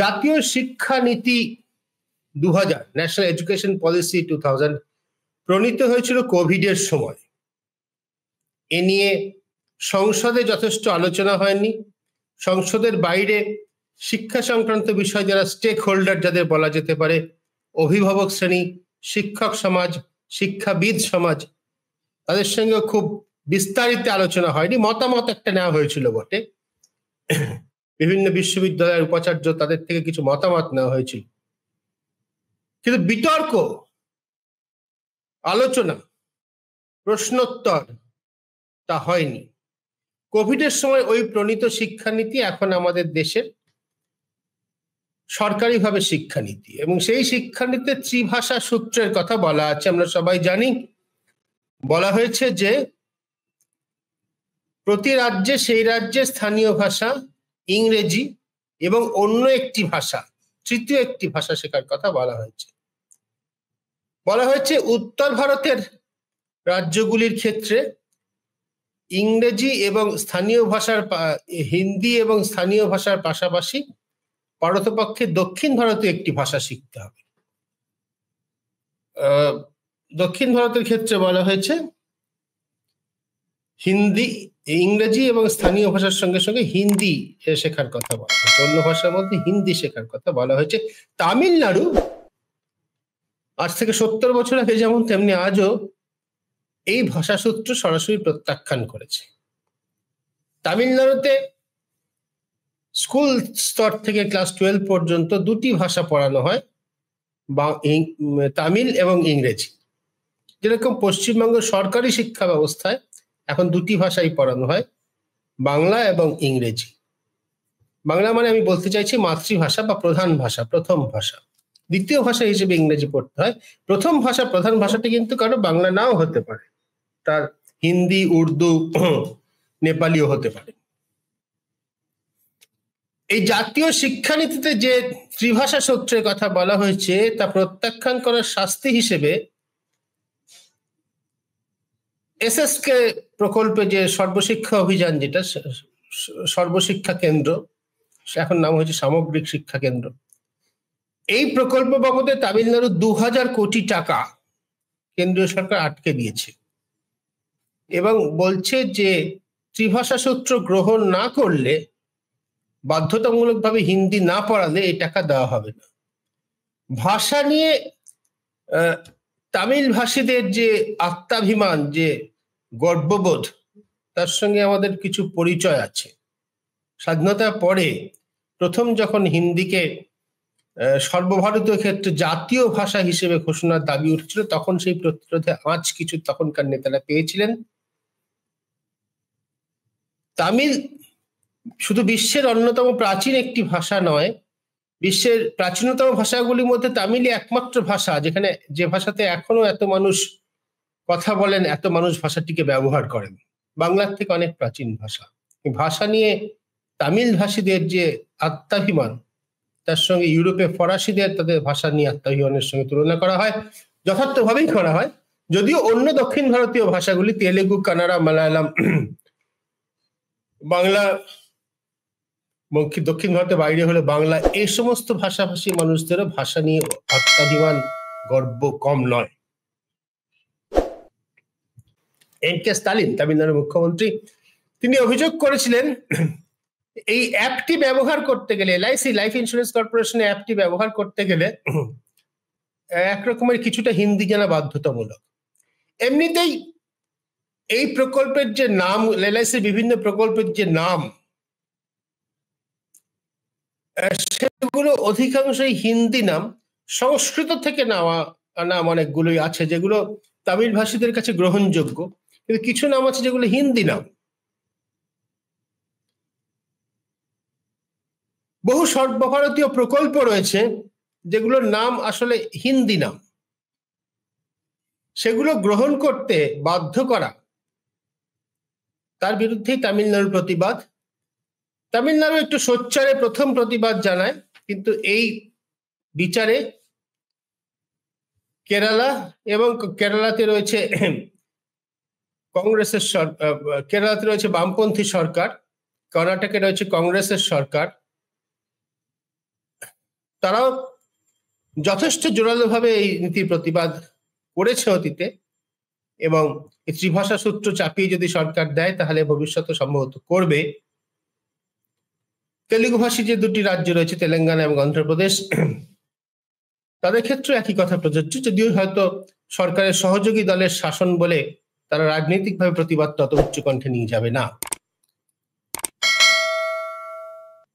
জাতীয় শিক্ষানীতি 2000 national education policy 2000 প্রণীত হয়েছিল কোভিডের সময়। এ নিয়ে সংসদে যথেষ্ট আলোচনা হয়নি। সংসদের বাইরে শিক্ষা সংক্রান্ত বিষয় যারা স্টেক হোল্ডার, যাদের বলা যেতে পারে অভিভাবক শ্রেণী, শিক্ষক সমাজ, শিক্ষাবিদ সমাজ, তাদের সঙ্গে খুব বিস্তারিত আলোচনা হয়নি। মতামত একটা নেওয়া হয়েছিল বটে, বিভিন্ন বিশ্ববিদ্যালয়ের উপাচার্য তাদের থেকে কিছু মতামত নেওয়া হয়েছিল, কিন্তু বিতর্ক, আলোচনা, প্রশ্নোত্তর তা হয়নি। কোভিডের সময় ওই প্রণীত শিক্ষানীতি এখন আমাদের দেশের সরকারিভাবে শিক্ষানীতি, এবং সেই শিক্ষানীতিতে ত্রিভাষা সূত্রের কথা বলা আছে। আমরা সবাই জানি, বলা হয়েছে যে প্রতি রাজ্যে সেই রাজ্যে স্থানীয় ভাষা ইংরেজি এবং অন্য একটি ভাষা, তৃতীয় একটি ভাষা শেখার কথা বলা হয়েছে। বলা হয়েছে উত্তর ভারতের রাজ্যগুলির ক্ষেত্রে ইংরেজি এবং স্থানীয় ভাষার হিন্দি এবং স্থানীয় ভাষার পাশাপাশি পারতপক্ষে দক্ষিণ ভারতে একটি ভাষা শিখতে হবে। দক্ষিণ ভারতের ক্ষেত্রে বলা হয়েছে হিন্দি, ইংরেজি এবং স্থানীয় ভাষার সঙ্গে সঙ্গে হিন্দি শেখার কথা বলা হয়েছে। অন্য ভাষার মধ্যে হিন্দি শেখার কথা বলা হয়েছে। তামিলনাড়ু আজ থেকে 70 বছর আগে যেমন, তেমনি আজও এই ভাষাসূত্র সরাসরি প্রত্যাখ্যান করেছে। তামিলনাড়ুতে স্কুল স্তর থেকে ক্লাস 12 পর্যন্ত দুটি ভাষা পড়ানো হয়, তামিল এবং ইংরেজি। যেরকম পশ্চিমবঙ্গের সরকারি শিক্ষা ব্যবস্থায় এখন দুটি ভাষাই পড়ানো হয়, বাংলা এবং ইংরেজি। বাংলা মানে আমি বলতে চাইছি মাতৃভাষা বা প্রধান ভাষা, প্রথম ভাষা। দ্বিতীয় ভাষা হিসেবে ইংরেজি পড়তে হয়। প্রথম ভাষা, প্রধান ভাষাটি কিন্তু কারো বাংলা নাও হতে পারে, তার হিন্দি, উর্দু, নেপালিও হতে পারে। এই জাতীয় শিক্ষানীতিতে যে ত্রিভাষা সূত্রের কথা বলা হয়েছে তা প্রত্যাখ্যান করার শাস্তি হিসেবে এসএসকে প্রকল্পে যে সর্বশিক্ষা অভিযান, যেটা সর্বশিক্ষা কেন্দ্র, এখন নাম হয়েছে সামগ্রিক শিক্ষা কেন্দ্র, এই প্রকল্প বাবদে তামিলনাড়ু 2000 কোটি টাকা কেন্দ্রীয় সরকার আটকে দিয়েছে এবং বলছে যে ত্রিভাষা সূত্র গ্রহণ না করলে, বাধ্যতামূলকভাবে হিন্দি না পড়ালে এই টাকা দেওয়া হবে না। ভাষা নিয়ে তামিল ভাষীদের যে আত্মাভিমান, যে গর্ববোধ, তার সঙ্গে আমাদের কিছু পরিচয় আছে। স্বাধীনতার পরে প্রথম যখন হিন্দিকে সর্বভারতীয় ক্ষেত্রে জাতীয় ভাষা হিসেবে ঘোষণার দাবি উঠেছিল, তখন সেই প্রতিরোধে আঁচ কিছু তখনকার নেতারা পেয়েছিলেন। তামিল শুধু বিশ্বের অন্যতম প্রাচীন একটি ভাষা নয়, বিশ্বের প্রাচীনতম ভাষাগুলির মধ্যে তামিলই একমাত্র ভাষা যেখানে, যে ভাষাতে এখনো এত মানুষ কথা বলেন, এত মানুষ ভাষাটিকে ব্যবহার করেন। বাংলার থেকে অনেক প্রাচীন ভাষা। ভাষা নিয়ে তামিল ভাষীদের যে আত্মাভিমান, তার সঙ্গে ইউরোপে ফরাসিদের তাদের ভাষা নিয়ে আত্মাভিমানের সঙ্গে তুলনা করা হয়, যথার্থভাবেই করা হয়। যদিও অন্য দক্ষিণ ভারতীয় ভাষাগুলি, তেলেগু, কানাড়া, মালায়ালাম, বাংলা, দক্ষিণ ভারতের বাইরে হলে বাংলা, এই সমস্ত ভাষাভাষী মানুষদেরও ভাষা নিয়ে আত্মাভিমান, গর্ব কম নয়। এন.কে স্টালিন, তামিলনাড়ুর মুখ্যমন্ত্রী, তিনি অভিযোগ করেছিলেন এই অ্যাপটি ব্যবহার করতে গেলে, এলআইসি, লাইফ ইন্স্যুরেন্স কর্পোরেশন অ্যাপটি ব্যবহার করতে গেলে একরকমের কিছুটা হিন্দি জানা বাধ্যতামূলক। এমনিতেই এই প্রকল্পের যে নাম, এলআইসির বিভিন্ন প্রকল্পের যে নাম, সেগুলো অধিকাংশই হিন্দি নাম। সংস্কৃত থেকে নেওয়া নাম অনেকগুলোই আছে যেগুলো তামিল ভাষীদের কাছে গ্রহণযোগ্য, কিন্তু কিছু নাম আছে যেগুলো হিন্দি নাম। বহু সর্বভারতীয় প্রকল্প রয়েছে যেগুলোর নাম আসলে হিন্দি নাম। সেগুলো গ্রহণ করতে বাধ্য করা, তার বিরুদ্ধেই তামিলনাড়ুর প্রতিবাদ। তামিলনাড়ু একটু সোচ্চারে প্রথম প্রতিবাদ জানায়, কিন্তু এই বিচারে কেরালা, এবং কেরালাতে রয়েছে কংগ্রেসের সরকার, কেরালাতে রয়েছে বামপন্থী সরকার, কর্ণাটকে রয়েছে কংগ্রেসের সরকার, তারাও যথেষ্ট জোরালোভাবে এই নীতির প্রতিবাদ করেছে অতীতে, এবং এই ত্রিভাষা সূত্র চাপিয়ে যদি সরকার দেয় তাহলে ভবিষ্যতে সম্ভবত করবে। তেলুগুভাষী যে দুটি রাজ্য রয়েছে, তেলেঙ্গানা এবং অন্ধ্রপ্রদেশ, তাদের ক্ষেত্রে একই কথা প্রযোজ্য, যদিও হয়তো সরকারের সহযোগী দলের শাসন বলে তারা রাজনৈতিকভাবে প্রতিবাদ তত উচ্চকণ্ঠে নিয়ে যাবে না।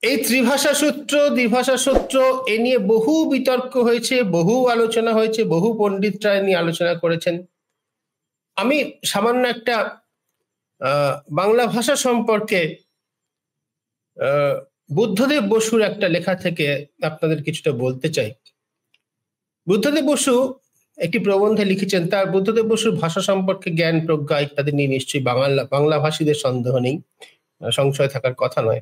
এই ত্রিভাষা সূত্র, দ্বিভাষা সূত্র এ নিয়ে বহু বিতর্ক হয়েছে, বহু আলোচনা হয়েছে, বহু পণ্ডিতরা নিয়ে আলোচনা করেছেন। আমি সামান্য একটা বাংলা ভাষা সম্পর্কে বুদ্ধদেব বসুর একটা লেখা থেকে আপনাদের কিছুটা বলতে চাই। বুদ্ধদেব বসু একটি প্রবন্ধে লিখেছেন, তার বুদ্ধদেব বসুর ভাষা সম্পর্কে জ্ঞান প্রজ্ঞা ইত্যাদি নিয়ে নিশ্চয়ই বাংলা ভাষীদের সন্দেহ নেই, সংশয় থাকার কথা নয়।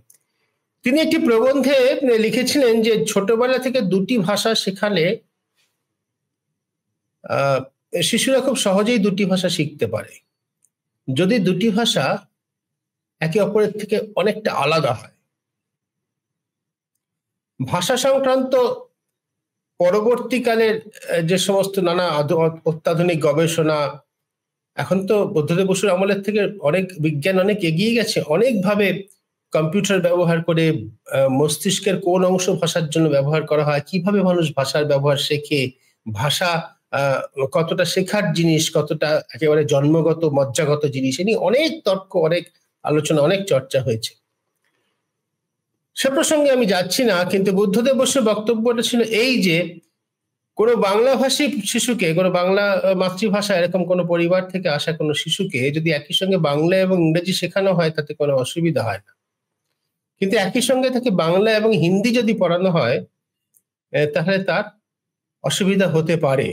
তিনি একটি প্রবন্ধে লিখেছিলেন যে ছোটবেলা থেকে দুটি ভাষা শেখালে শিশুরা খুব সহজেই দুটি ভাষা শিখতে পারে, যদি দুটি ভাষা একে অপরের থেকে অনেকটা আলাদা হয়। ভাষা সংক্রান্ত পরবর্তীকালের যে সমস্ত নানা অত্যাধুনিক গবেষণা, এখন তো বুদ্ধদেব বসুর আমলের থেকে অনেক বিজ্ঞান অনেক এগিয়ে গেছে, অনেকভাবে কম্পিউটার ব্যবহার করে মস্তিষ্কের কোন অংশ ভাষার জন্য ব্যবহার করা হয়, কিভাবে মানুষ ভাষার ব্যবহার শেখে, ভাষা কতটা শেখার জিনিস, কতটা একেবারে জন্মগত মজ্জাগত জিনিস, এ নিয়ে অনেক তর্ক, অনেক আলোচনা, অনেক চর্চা হয়েছে। সে প্রসঙ্গে আমি যাচ্ছি না, কিন্তু বুদ্ধদেব বসুর বক্তব্যটা ছিল এই যে কোনো বাংলাভাষী শিশুকে, কোনো বাংলা মাতৃভাষা এরকম কোনো পরিবার থেকে আসা কোনো শিশুকে যদি একই সঙ্গে বাংলা এবং ইংরেজি শেখানো হয় তাতে কোনো অসুবিধা হয় না, কিন্তু একই সঙ্গে তাকে বাংলা এবং হিন্দি যদি পড়ানো হয় তাহলে তার অসুবিধা হতে পারে।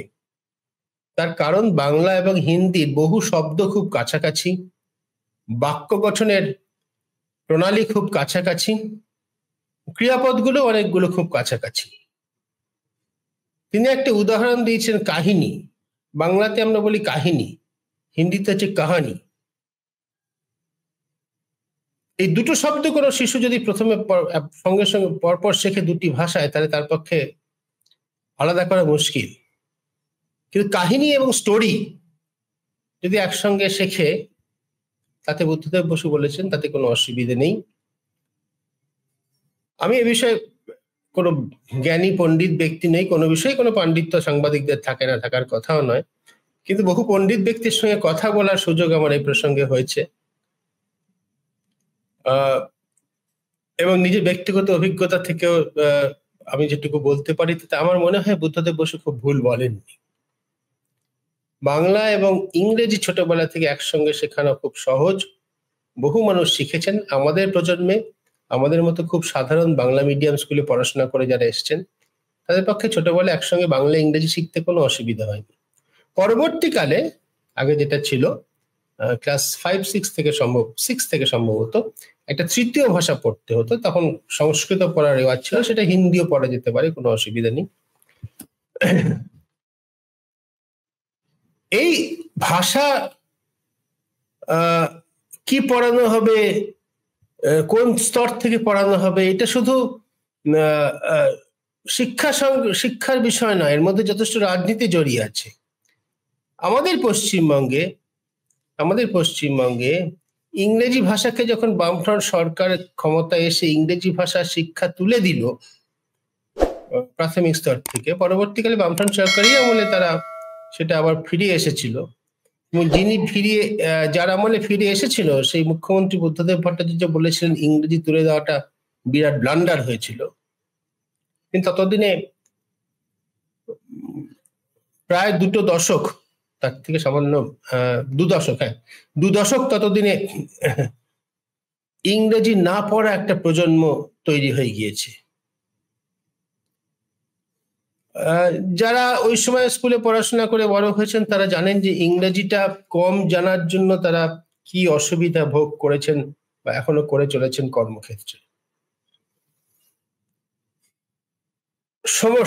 তার কারণ বাংলা এবং হিন্দির বহু শব্দ খুব কাছাকাছি, বাক্য গঠনের প্রণালী খুব কাছাকাছি, ক্রিয়াপদগুলো অনেকগুলো খুব কাছাকাছি। তিনি একটা উদাহরণ দিয়েছেন কাহিনী। বাংলাতে আমরা বলি কাহিনী, হিন্দিতে হচ্ছে কাহানি। এই দুটো শব্দ কোনো শিশু যদি প্রথমে সঙ্গে সঙ্গে পরপর শেখে দুটি ভাষায়, তাহলে তার পক্ষে আলাদা করা মুশকিল। কিন্তু কাহিনী এবং স্টোরি যদি একসঙ্গে শেখে, তাতে বুদ্ধদেব বসু বলেছেন তাতে কোনো অসুবিধে নেই। আমি এ বিষয়ে কোনো জ্ঞানী পণ্ডিত ব্যক্তি নেই, কোনো বিষয়ে কোনো পাণ্ডিত্য সাংবাদিকদের থাকে না, থাকার কথাও নয়, কিন্তু বহু পণ্ডিত ব্যক্তির সঙ্গে কথা বলার সুযোগ আমার এই প্রসঙ্গে হয়েছে, এবং নিজের ব্যক্তিগত অভিজ্ঞতা থেকেও আমি যেটুকু বলতে পারি তাতে আমার মনে হয় বুদ্ধদেব বসু খুব ভুল বলেননি। বাংলা এবং ইংরেজি ছোটবেলা থেকে একসঙ্গে শেখানো খুব সহজ, বহু মানুষ শিখেছেন। আমাদের প্রজন্মে আমাদের মতো খুব সাধারণ বাংলা মিডিয়াম স্কুলে পড়াশোনা করে যারা এসছেন, তাদের পক্ষে ছোটবেলা একসঙ্গে বাংলা ইংরেজি শিখতে কোনো অসুবিধা হয়নি। পরবর্তীকালে আগে যেটা ছিল ক্লাস 5-6 থেকে সম্ভবত একটা তৃতীয় ভাষা পড়তে হতো, তখন সংস্কৃত পড়ার রেওয়াজ ছিল, সেটা হিন্দিও পড়া যেতে পারে, কোনো অসুবিধা নেই। এই ভাষা কি পড়ানো হবে, কোন স্তর থেকে পড়ানো হবে, এটা শুধু শিক্ষার বিষয় নয়, এর মধ্যে যথেষ্ট রাজনীতি জড়িয়ে আছে। আমাদের পশ্চিমবঙ্গে ইংরেজি ভাষাকে যখন বামফ্রন্ট সরকার ক্ষমতায় এসে ইংরেজি ভাষা শিক্ষা তুলে দিল প্রাথমিক স্তর থেকে, পরবর্তীকালে বামফ্রন্ট সরকারই আমলে তারা সেটা আবার ফিরিয়ে এসেছিল। যিনি যার আমলে ফিরে এসেছিল সেই মুখ্যমন্ত্রী বুদ্ধদেব ভট্টাচার্য বলেছিলেন ইংরেজি তুলে দেওয়াটা বিরাট ব্লান্ডার হয়েছিল। কিন্তু ততদিনে প্রায় 2 দশক, তার থেকে সামান্য 2 দশক, 2 দশক ততদিনে ইংরেজি না পড়া একটা প্রজন্ম তৈরি হয়ে গিয়েছে। যারা ওই সময় স্কুলে পড়াশোনা করে বড় হয়েছেন তারা জানেন যে ইংরেজিটা কম জানার জন্য তারা কি অসুবিধা ভোগ করেছেন বা এখনো করে চলেছেন কর্মক্ষেত্রে।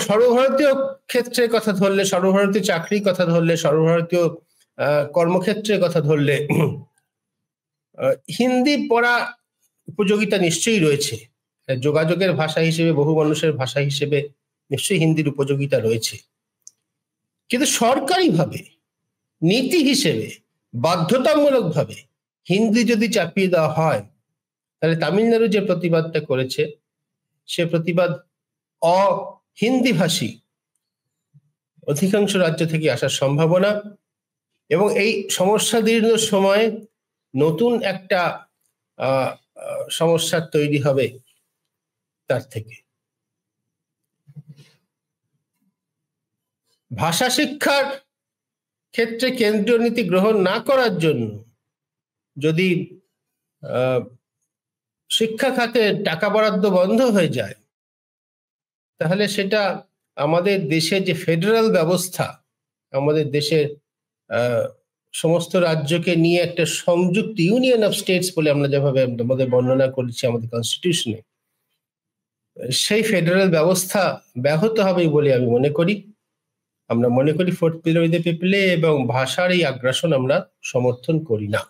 সর্বভারতীয় ক্ষেত্রের কথা ধরলে, সর্বভারতীয় চাকরির কথা ধরলে, সর্বভারতীয় কর্মক্ষেত্রের কথা ধরলে হিন্দি পড়া উপযোগিতা নিশ্চয়ই রয়েছে। যোগাযোগের ভাষা হিসেবে, বহু মানুষের ভাষা হিসেবে নিশ্চয়ই হিন্দির উপযোগিতা রয়েছে, কিন্তু সরকারিভাবে নীতি হিসেবে বাধ্যতামূলকভাবে হিন্দি যদি চাপিয়ে দেওয়া হয়, তাহলে তামিলনাড়ু যে প্রতিবাদটা করেছে সে প্রতিবাদ অহিন্দিভাষী অধিকাংশ রাজ্য থেকে আসার সম্ভাবনা, এবং এই সমস্যাদীর্ণ সময়ে নতুন একটা সমস্যা তৈরি হবে তার থেকে। ভাষা শিক্ষার ক্ষেত্রে কেন্দ্রীয় নীতি গ্রহণ না করার জন্য যদি শিক্ষা খাতে টাকা বরাদ্দ বন্ধ হয়ে যায়, তাহলে সেটা আমাদের দেশে যে ফেডারেল ব্যবস্থা, আমাদের দেশের সমস্ত রাজ্যকে নিয়ে একটা সংযুক্ত ইউনিয়ন অফ স্টেটস বলে আমরা যেভাবে আমাদের বর্ণনা করেছি আমাদের কনস্টিটিউশনে, সেই ফেডারেল ব্যবস্থা ব্যাহত হবে বলে আমি মনে করি। আমরা মনে করি ফোর্থ পিলার উইথ দ্য পিপলে এবং ভাষার এই আগ্রাসন আমরা সমর্থন করি না।